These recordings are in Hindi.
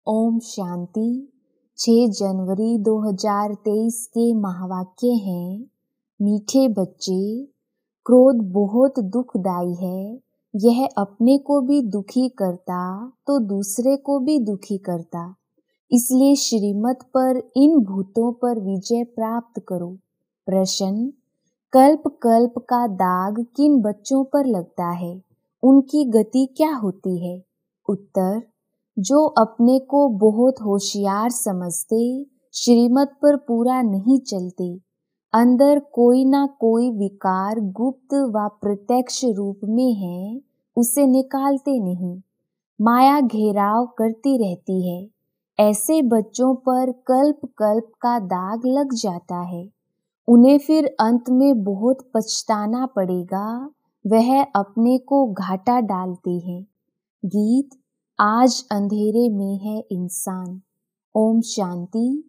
ओम शांति। 6 जनवरी 2023 के महावाक्य हैं, मीठे बच्चे, क्रोध बहुत दुखदाई है। यह अपने को भी दुखी करता तो दूसरे को भी दुखी करता। इसलिए श्रीमत पर इन भूतों पर विजय प्राप्त करो। प्रश्न: कल्प कल्प का दाग किन बच्चों पर लगता है? उनकी गति क्या होती है? उत्तर: जो अपने को बहुत होशियार समझते, श्रीमत पर पूरा नहीं चलते, अंदर कोई ना कोई विकार गुप्त व प्रत्यक्ष रूप में है, उसे निकालते नहीं। माया घेराव करती रहती है। ऐसे बच्चों पर कल्प कल्प का दाग लग जाता है। उन्हें फिर अंत में बहुत पछताना पड़ेगा। वह अपने को घाटा डालते हैं। गीत: आज अंधेरे में है इंसान। ओम शांति।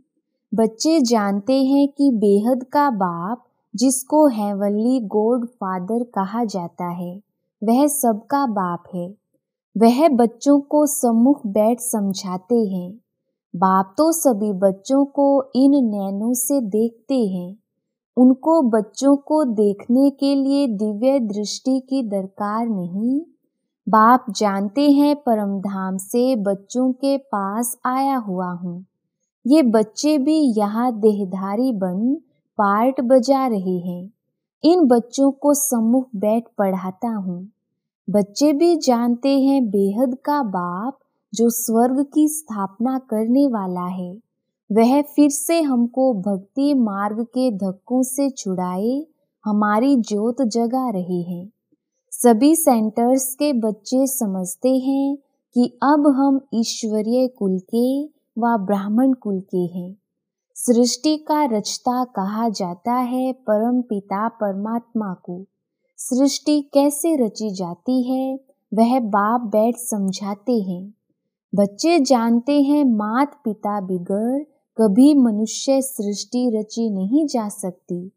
बच्चे जानते हैं कि बेहद का बाप, जिसको हेवनली गॉड फादर कहा जाता है, वह सबका बाप है। वह बच्चों को सम्मुख बैठ समझाते हैं। बाप तो सभी बच्चों को इन नैनों से देखते हैं। उनको बच्चों को देखने के लिए दिव्य दृष्टि की दरकार नहीं। बाप जानते हैं परम धाम से बच्चों के पास आया हुआ हूँ। ये बच्चे भी यहाँ देहधारी बन पार्ट बजा रहे हैं। इन बच्चों को सम्मुख बैठ पढ़ाता हूँ। बच्चे भी जानते हैं बेहद का बाप, जो स्वर्ग की स्थापना करने वाला है, वह फिर से हमको भक्ति मार्ग के धक्कों से छुड़ाए हमारी ज्योत जगा रहे हैं। सभी सेंटर्स के बच्चे समझते हैं कि अब हम ईश्वरीय कुल के व ब्राह्मण कुल के हैं। सृष्टि का रचता कहा जाता है परम पिता परमात्मा को। सृष्टि कैसे रची जाती है, वह बाप बैठ समझाते हैं। बच्चे जानते हैं मात पिता बिगर कभी मनुष्य सृष्टि रची नहीं जा सकती।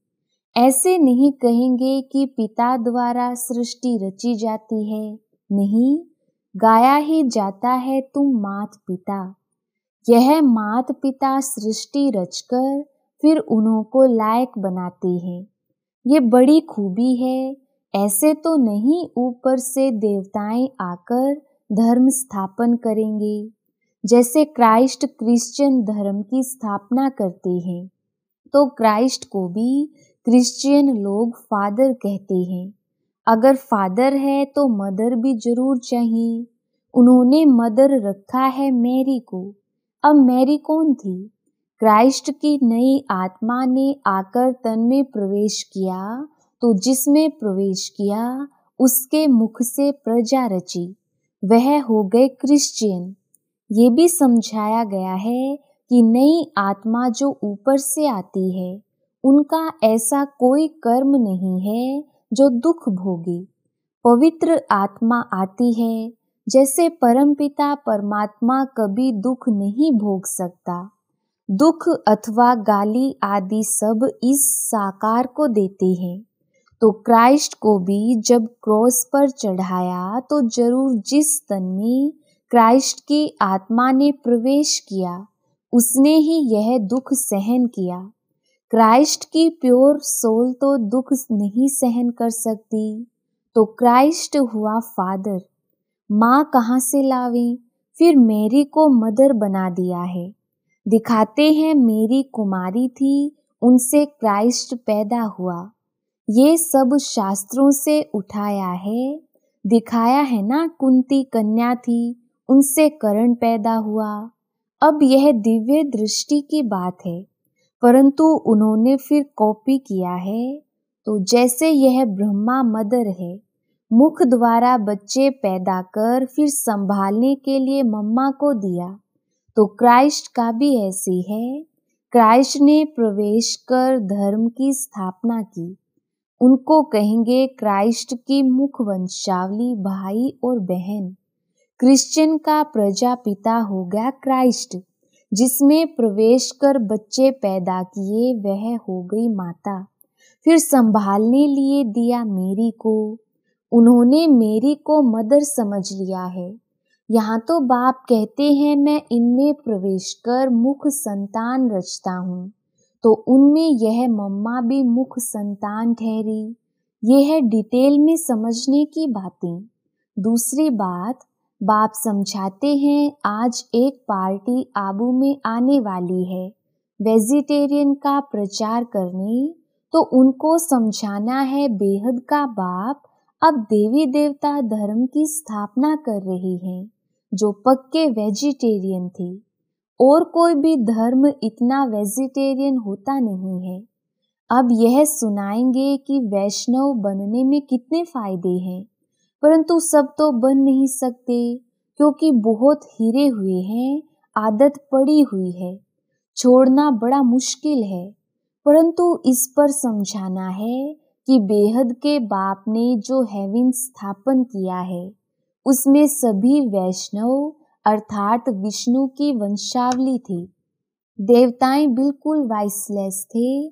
ऐसे नहीं कहेंगे कि पिता द्वारा सृष्टि रची जाती है। नहीं, गाया ही जाता है तुम मात पिता। यह मात पिता सृष्टि रचकर फिर उन्हों को लायक बनाते हैं। ये बड़ी खूबी है। ऐसे तो नहीं ऊपर से देवताएं आकर धर्म स्थापन करेंगे। जैसे क्राइस्ट क्रिश्चियन धर्म की स्थापना करते हैं, तो क्राइस्ट को भी क्रिश्चियन लोग फादर कहते हैं। अगर फादर है तो मदर भी जरूर चाहिए। उन्होंने मदर रखा है मैरी को। अब मैरी कौन थी? क्राइस्ट की नई आत्मा ने आकर तन में प्रवेश किया, तो जिसमें प्रवेश किया उसके मुख से प्रजा रची, वह हो गए क्रिश्चियन। ये भी समझाया गया है कि नई आत्मा जो ऊपर से आती है, उनका ऐसा कोई कर्म नहीं है जो दुख भोगे। पवित्र आत्मा आती है। जैसे परमपिता परमात्मा कभी दुख नहीं भोग सकता। दुख अथवा गाली आदि सब इस साकार को देते हैं। तो क्राइस्ट को भी जब क्रॉस पर चढ़ाया, तो जरूर जिस तन में क्राइस्ट की आत्मा ने प्रवेश किया, उसने ही यह दुख सहन किया। क्राइस्ट की प्योर सोल तो दुख नहीं सहन कर सकती। तो क्राइस्ट हुआ फादर। माँ कहाँ से लावें? फिर मैरी को मदर बना दिया है। दिखाते हैं मेरी कुमारी थी, उनसे क्राइस्ट पैदा हुआ। ये सब शास्त्रों से उठाया है। दिखाया है ना, कुंती कन्या थी, उनसे कर्ण पैदा हुआ। अब यह दिव्य दृष्टि की बात है, परंतु उन्होंने फिर कॉपी किया है। तो जैसे यह ब्रह्मा मदर है, मुख द्वारा बच्चे पैदा कर फिर संभालने के लिए मम्मा को दिया, तो क्राइस्ट का भी ऐसे है। क्राइस्ट ने प्रवेश कर धर्म की स्थापना की। उनको कहेंगे क्राइस्ट की मुख वंशावली भाई और बहन। क्रिश्चियन का प्रजापिता हो गया क्राइस्ट, जिसमें प्रवेश कर बच्चे पैदा किए, वह हो गई माता। फिर संभालने लिए दिया मेरी को। उन्होंने मेरी को मदर समझ लिया है। यहाँ तो बाप कहते हैं मैं इनमें प्रवेश कर मुख संतान रचता हूँ, तो उनमें यह मम्मा भी मुख संतान ठहरी। ये है डिटेल में समझने की बातें। दूसरी बात, बाप समझाते हैं आज एक पार्टी आबू में आने वाली है वेजिटेरियन का प्रचार करने, तो उनको समझाना है बेहद का बाप अब देवी देवता धर्म की स्थापना कर रहे हैं जो पक्के वेजिटेरियन थे, और कोई भी धर्म इतना वेजिटेरियन होता नहीं है। अब यह सुनाएंगे कि वैष्णव बनने में कितने फायदे हैं, परंतु सब तो बन नहीं सकते क्योंकि बहुत हिरे हुए हैं, आदत पड़ी हुई है, छोड़ना बड़ा मुश्किल है। परंतु इस पर समझाना है कि बेहद के बाप ने जो हेवन स्थापन किया है उसमें सभी वैष्णव अर्थात विष्णु की वंशावली थी। देवताएं बिल्कुल वाइसलेस थे।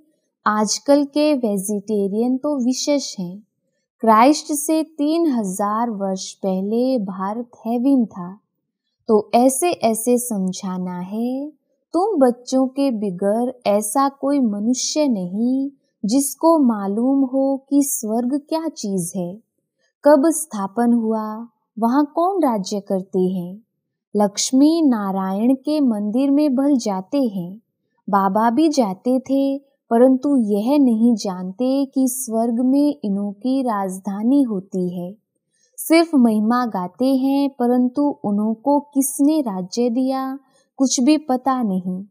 आजकल के वेजिटेरियन तो विशेष हैं। क्राइस्ट से 3000 वर्ष पहले भारत हेवन था। तो ऐसे ऐसे समझाना है, तुम बच्चों के बिगर ऐसा कोई मनुष्य नहीं जिसको मालूम हो कि स्वर्ग क्या चीज है, कब स्थापन हुआ, वहाँ कौन राज्य करते हैं। लक्ष्मी नारायण के मंदिर में भल जाते हैं, बाबा भी जाते थे, परंतु यह नहीं जानते कि स्वर्ग में इन्हों की राजधानी होती है। सिर्फ महिमा गाते हैं, परंतु उन्हों को किसने राज्य दिया कुछ भी पता नहीं।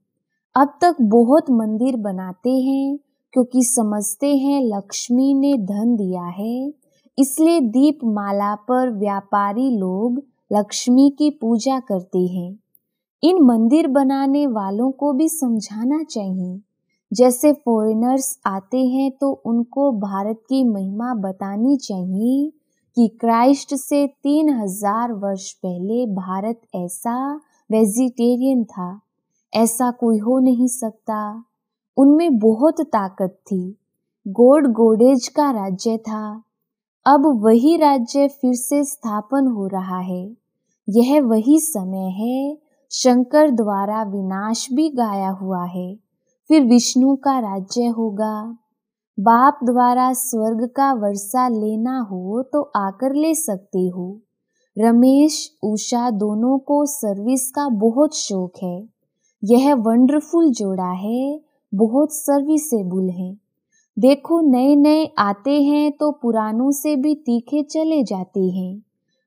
अब तक बहुत मंदिर बनाते हैं क्योंकि समझते हैं लक्ष्मी ने धन दिया है, इसलिए दीपमाला पर व्यापारी लोग लक्ष्मी की पूजा करते हैं। इन मंदिर बनाने वालों को भी समझाना चाहिए। जैसे फॉरेनर्स आते हैं तो उनको भारत की महिमा बतानी चाहिए कि क्राइस्ट से 3000 वर्ष पहले भारत ऐसा वेजिटेरियन था, ऐसा कोई हो नहीं सकता। उनमें बहुत ताकत थी, गॉड गॉडेज का राज्य था। अब वही राज्य फिर से स्थापन हो रहा है। यह वही समय है, शंकर द्वारा विनाश भी गाया हुआ है, फिर विष्णु का राज्य होगा। बाप द्वारा स्वर्ग का वर्षा लेना हो तो आकर ले सकते हो। रमेश उषा दोनों को सर्विस का बहुत शौक है। यह वंडरफुल जोड़ा है, बहुत सर्विसेबल है। देखो नए नए आते हैं तो पुरानों से भी तीखे चले जाते हैं।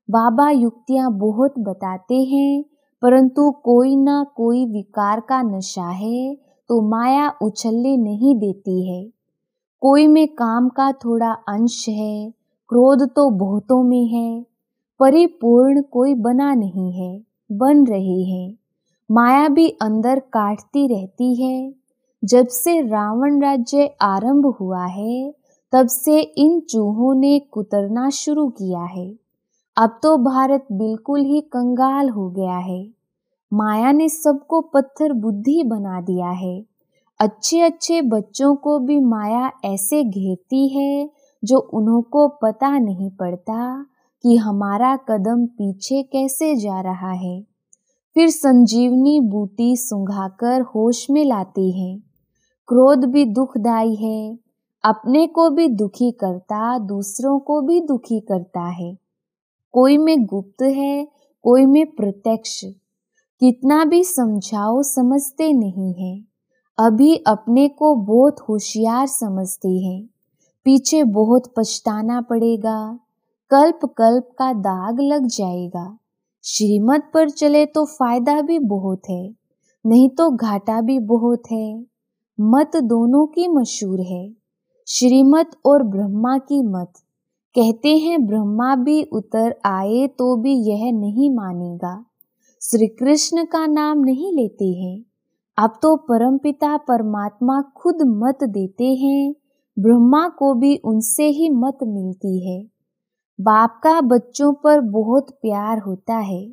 बाबा युक्तियां बहुत बताते हैं, परंतु कोई ना कोई विकार का नशा है तो माया उछलने नहीं देती है। कोई में काम का थोड़ा अंश है, क्रोध तो बहुतों में है। परिपूर्ण कोई बना नहीं है, बन रहे हैं। माया भी अंदर काटती रहती है। जब से रावण राज्य आरंभ हुआ है तब से इन चूहों ने कुतरना शुरू किया है। अब तो भारत बिल्कुल ही कंगाल हो गया है। माया ने सबको पत्थर बुद्धि बना दिया है। अच्छे अच्छे बच्चों को भी माया ऐसे घेरती है जो उन्हों को पता नहीं पड़ता कि हमारा कदम पीछे कैसे जा रहा है। फिर संजीवनी बूटी सुंघाकर होश में लाते हैं। क्रोध भी दुखदाई है, अपने को भी दुखी करता, दूसरों को भी दुखी करता है। कोई में गुप्त है, कोई में प्रत्यक्ष। कितना भी समझाओ समझते नहीं है। अभी अपने को बहुत होशियार समझते हैं, पीछे बहुत पछताना पड़ेगा। कल्प कल्प का दाग लग जाएगा। श्रीमत पर चले तो फायदा भी बहुत है, नहीं तो घाटा भी बहुत है। मत दोनों की मशहूर है, श्रीमत और ब्रह्मा की मत। कहते हैं ब्रह्मा भी उतर आए तो भी यह नहीं मानेगा। श्री कृष्ण का नाम नहीं लेते हैं। अब तो परमपिता परमात्मा खुद मत देते हैं। ब्रह्मा को भी उनसे ही मत मिलती है। बाप का बच्चों पर बहुत प्यार होता है।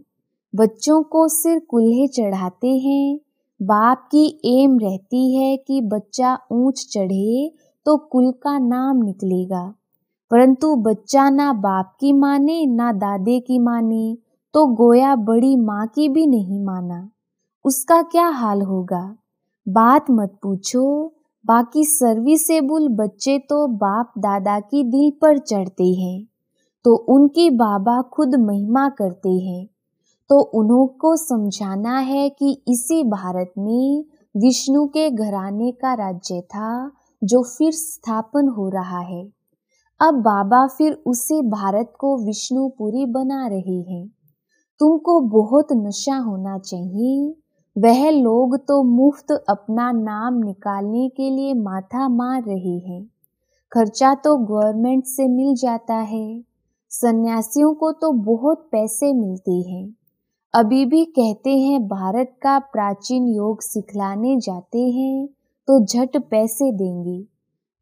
बच्चों को सिर कुल्हे चढ़ाते हैं। बाप की एम रहती है कि बच्चा ऊंच चढ़े तो कुल का नाम निकलेगा, परंतु बच्चा ना बाप की माने ना दादे की माने तो गोया बड़ी माँ की भी नहीं माना, उसका क्या हाल होगा। बात मत पूछो, बाकी सर्विसेबल बच्चे तो बाप दादा की दिल पर चढ़ते हैं, तो उनकी बाबा खुद महिमा करते हैं। तो उन्हों को समझाना है कि इसी भारत में विष्णु के घराने का राज्य था जो फिर स्थापन हो रहा है। अब बाबा फिर उसी भारत को विष्णुपुरी बना रहे हैं। तुमको बहुत नशा होना चाहिए। वह लोग तो मुफ्त अपना नाम निकालने के लिए माथा मार रहे हैं। खर्चा तो गवर्नमेंट से मिल जाता है। सन्यासियों को तो बहुत पैसे मिलते हैं। अभी भी कहते हैं भारत का प्राचीन योग सिखलाने जाते हैं तो झट पैसे देंगे।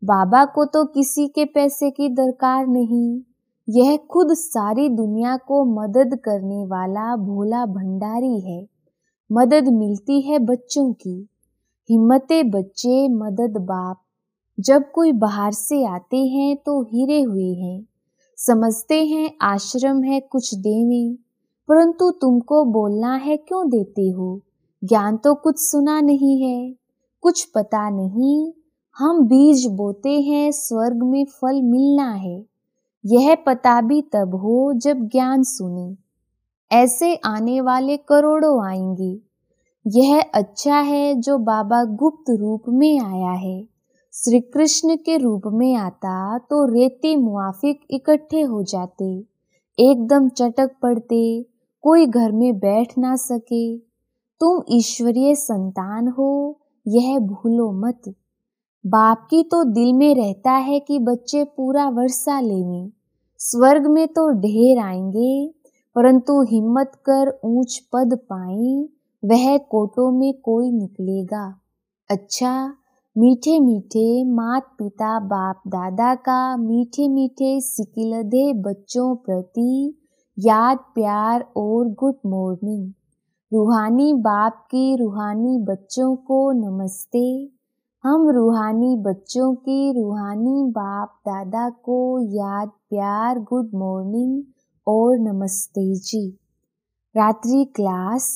बाबा को तो किसी के पैसे की दरकार नहीं। यह खुद सारी दुनिया को मदद करने वाला भोला भंडारी है। मदद मिलती है बच्चों की। हिम्मते बच्चे, मदद बाप। जब कोई बाहर से आते हैं तो हिरे हुए हैं, समझते हैं आश्रम है कुछ देने, परंतु तुमको बोलना है क्यों देते हो। ज्ञान तो कुछ सुना नहीं है, कुछ पता नहीं। हम बीज बोते हैं, स्वर्ग में फल मिलना है। यह पता भी तब हो जब ज्ञान सुने। ऐसे आने वाले करोड़ों आएंगे। यह अच्छा है जो बाबा गुप्त रूप में आया है। श्री कृष्ण के रूप में आता तो रेती मुआफिक इकट्ठे हो जाते, एकदम चटक पड़ते, कोई घर में बैठ ना सके। तुम ईश्वरीय संतान हो, यह भूलो मत। बाप की तो दिल में रहता है कि बच्चे पूरा वर्षा लेने। स्वर्ग में तो ढेर आएंगे, परंतु हिम्मत कर ऊंच पद पाएं, वह कोटों में कोई निकलेगा। अच्छा, मीठे मीठे मात पिता बाप दादा का मीठे मीठे सिकिलधे बच्चों प्रति याद प्यार और गुड मॉर्निंग। रूहानी बाप की रूहानी बच्चों को नमस्ते। हम रूहानी बच्चों की रूहानी बाप दादा को याद प्यार गुड मॉर्निंग और नमस्ते जी। रात्रि क्लास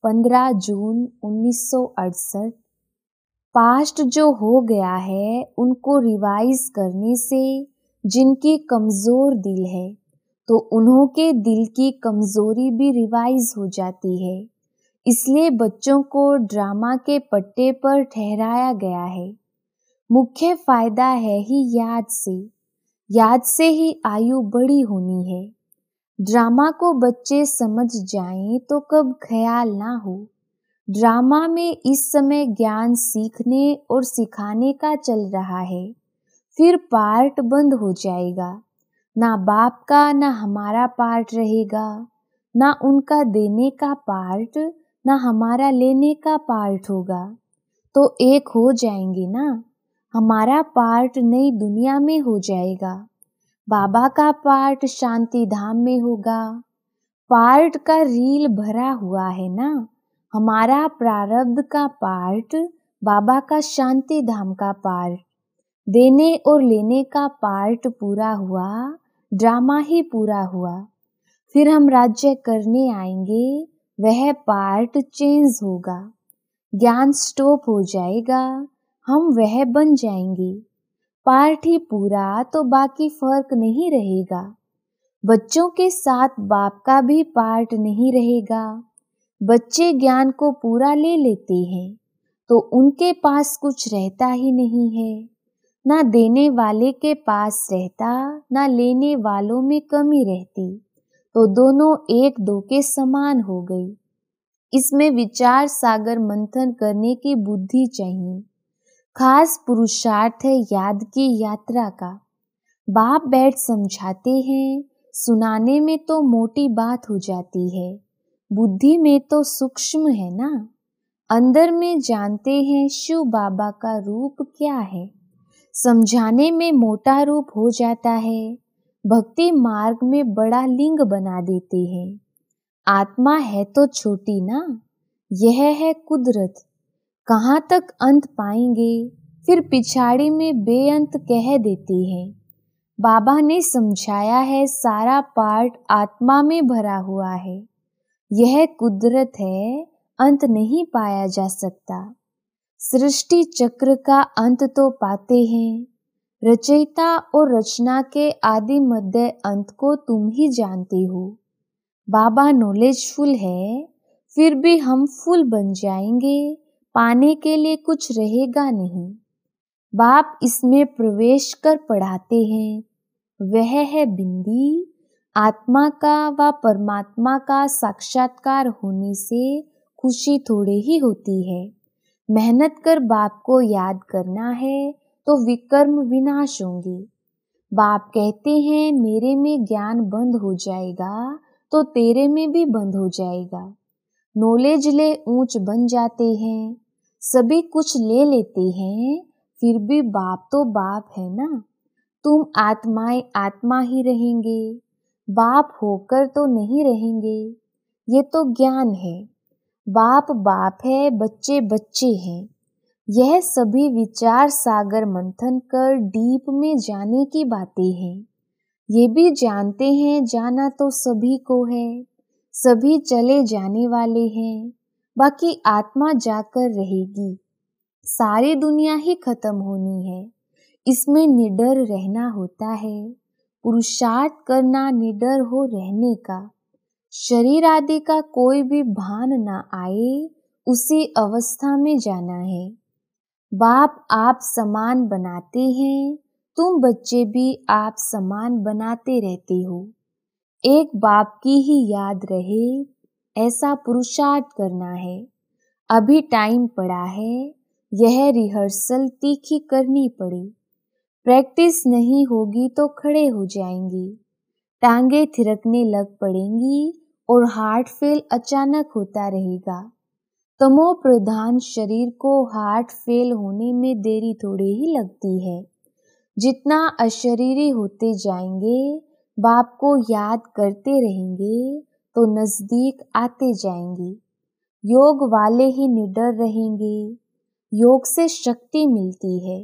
15 जून 1968। पास्ट जो हो गया है उनको रिवाइज करने से जिनकी कमजोर दिल है तो उन्हों के दिल की कमजोरी भी रिवाइज हो जाती है। इसलिए बच्चों को ड्रामा के पट्टे पर ठहराया गया है। मुख्य फायदा है ही याद से ही आयु बड़ी होनी है। ड्रामा को बच्चे समझ जाएं तो कब ख्याल ना हो। ड्रामा में इस समय ज्ञान सीखने और सिखाने का चल रहा है, फिर पार्ट बंद हो जाएगा। ना बाप का ना हमारा पार्ट रहेगा, ना उनका देने का पार्ट ना हमारा लेने का पार्ट होगा। तो एक हो जाएंगे ना। हमारा पार्ट नई दुनिया में हो जाएगा, बाबा का पार्ट शांति धाम में होगा। पार्ट का रील भरा हुआ है ना। हमारा प्रारब्ध का पार्ट, बाबा का शांति धाम का पार्ट। देने और लेने का पार्ट पूरा हुआ, ड्रामा ही पूरा हुआ। फिर हम राज्य करने आएंगे, वह पार्ट चेंज होगा। ज्ञान स्टॉप हो जाएगा, हम वह बन जाएंगे। पार्ट ही पूरा तो बाकी फर्क नहीं रहेगा। बच्चों के साथ बाप का भी पार्ट नहीं रहेगा। बच्चे ज्ञान को पूरा ले लेते हैं तो उनके पास कुछ रहता ही नहीं है। ना देने वाले के पास रहता, ना लेने वालों में कमी रहती, तो दोनों एक दो के समान हो गई। इसमें विचार सागर मंथन करने की बुद्धि चाहिए। खास पुरुषार्थ है याद की यात्रा का। बाप बैठ समझाते हैं, सुनाने में तो मोटी बात हो जाती है, बुद्धि में तो सूक्ष्म है ना। अंदर में जानते हैं शिव बाबा का रूप क्या है, समझाने में मोटा रूप हो जाता है। भक्ति मार्ग में बड़ा लिंग बना देते हैं। आत्मा है तो छोटी ना, यह है कुदरत। कहाँ तक अंत पाएंगे, फिर पिछाड़ी में बेअंत कह देते हैं। बाबा ने समझाया है सारा पार्ट आत्मा में भरा हुआ है। यह कुदरत है, अंत नहीं पाया जा सकता। सृष्टि चक्र का अंत तो पाते हैं, रचयिता और रचना के आदि मध्य अंत को तुम ही जानते हो। बाबा नॉलेजफुल है, फिर भी हम फुल बन जाएंगे, पाने के लिए कुछ रहेगा नहीं। बाप इसमें प्रवेश कर पढ़ाते हैं, वह है बिंदी। आत्मा का व परमात्मा का साक्षात्कार होने से खुशी थोड़ी ही होती है। मेहनत कर बाप को याद करना है तो विकर्म विनाश होंगे। बाप कहते हैं मेरे में ज्ञान बंद हो जाएगा तो तेरे में भी बंद हो जाएगा। नॉलेज ले ऊंच बन जाते हैं, सभी कुछ ले लेते हैं, फिर भी बाप तो बाप है ना। तुम आत्माएं आत्मा ही रहेंगे, बाप होकर तो नहीं रहेंगे। ये तो ज्ञान है। बाप बाप है, बच्चे बच्चे हैं। यह सभी विचार सागर मंथन कर डीप में जाने की बातें हैं। ये भी जानते हैं जाना तो सभी को है, सभी चले जाने वाले हैं, बाकी आत्मा जाकर रहेगी। सारी दुनिया ही खत्म होनी है, इसमें निडर रहना होता है। पुरुषार्थ करना निडर हो रहने का। शरीर आदि का कोई भी भान न आए, उसी अवस्था में जाना है। बाप आप समान बनाते हैं, तुम बच्चे भी आप समान बनाते रहते हो। एक बाप की ही याद रहे, ऐसा पुरुषार्थ करना है। अभी टाइम पड़ा है, यह रिहर्सल तीखी करनी पड़ी। प्रैक्टिस नहीं होगी तो खड़े हो जाएंगी, टांगे थिरकने लग पड़ेंगी और हार्ट फेल अचानक होता रहेगा। तमो प्रधान शरीर को हार्ट फेल होने में देरी थोड़ी ही लगती है। जितना अशरीरी होते जाएंगे, बाप को याद करते रहेंगे तो नजदीक आते जाएंगे। योग वाले ही निडर रहेंगे। योग से शक्ति मिलती है,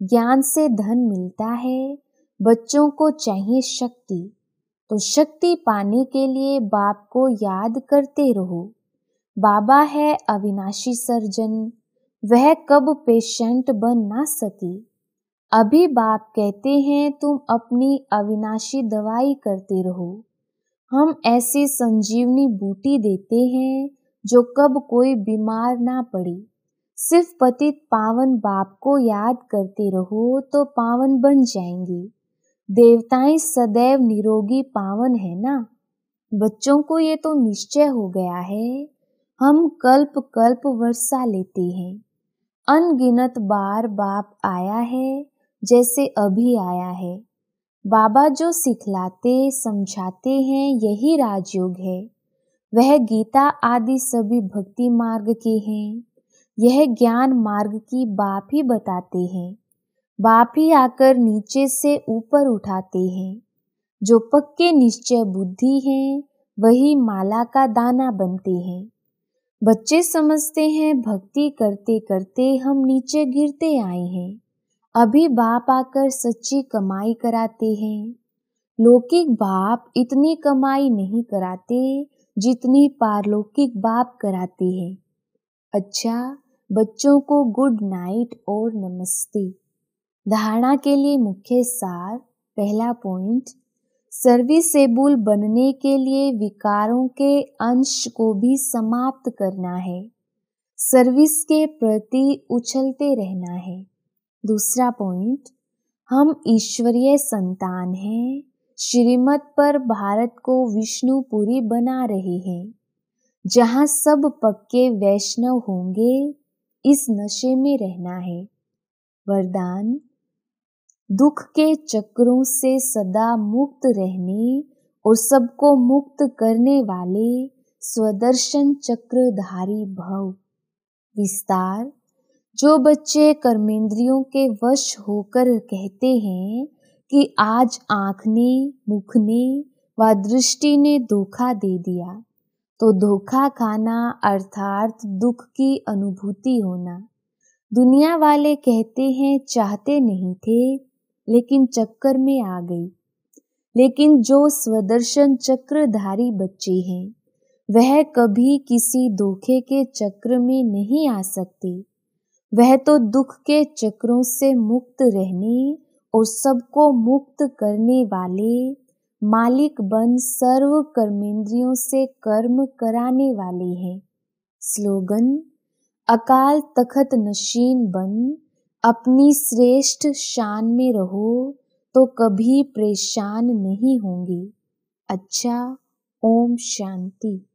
ज्ञान से धन मिलता है। बच्चों को चाहिए शक्ति, तो शक्ति पाने के लिए बाप को याद करते रहो। बाबा है अविनाशी सर्जन, वह कब पेशेंट बन ना सके। अभी बाप कहते हैं तुम अपनी अविनाशी दवाई करते रहो। हम ऐसी संजीवनी बूटी देते हैं जो कब कोई बीमार ना पड़े। सिर्फ पतित पावन बाप को याद करते रहो तो पावन बन जाएंगे। देवताएं सदैव निरोगी पावन है ना। बच्चों को ये तो निश्चय हो गया है, हम कल्प कल्प वर्षा लेते हैं। अनगिनत बार बाप आया है, जैसे अभी आया है। बाबा जो सिखलाते समझाते हैं यही राजयोग है। वह गीता आदि सभी भक्ति मार्ग के हैं। यह ज्ञान मार्ग की बाप ही बताते हैं। बाप ही आकर नीचे से ऊपर उठाते हैं। जो पक्के निश्चय बुद्धि हैं वही माला का दाना बनते हैं। बच्चे समझते हैं भक्ति करते करते हम नीचे गिरते आए हैं। अभी बाप आकर सच्ची कमाई कराते हैं। लौकिक बाप इतनी कमाई नहीं कराते जितनी पारलौकिक बाप कराते हैं। अच्छा, बच्चों को गुड नाइट और नमस्ते। धारणा के लिए मुख्य सार। पहला पॉइंट, सर्विसेबल बनने के लिए विकारों के अंश को भी समाप्त करना है। सर्विस के प्रति उछलते रहना है। दूसरा पॉइंट, हम ईश्वरीय संतान हैं। श्रीमत पर भारत को विष्णुपुरी बना रहे हैं, जहाँ सब पक्के वैष्णव होंगे। इस नशे में रहना है। वरदान, दुख के चक्रों से सदा मुक्त रहने और सबको मुक्त करने वाले स्वदर्शन चक्रधारी भव। विस्तार, जो बच्चे कर्मेंद्रियों के वश होकर कहते हैं कि आज आँख ने, मुख ने व दृष्टि ने धोखा दे दिया, तो धोखा खाना अर्थात दुख की अनुभूति होना। दुनिया वाले कहते हैं चाहते नहीं थे लेकिन चक्कर में आ गई। लेकिन जो स्वदर्शन चक्रधारी बच्चे हैं वह कभी किसी धोखे के चक्र में नहीं आ सकते। वह तो दुख के चक्रों से मुक्त रहने और सबको मुक्त करने वाले मालिक बन सर्व कर्मेंद्रियों से कर्म कराने वाले हैं। स्लोगन: अकाल तखत नशीन बन अपनी श्रेष्ठ शान में रहो तो कभी परेशान नहीं होंगे। अच्छा, ओम शांति।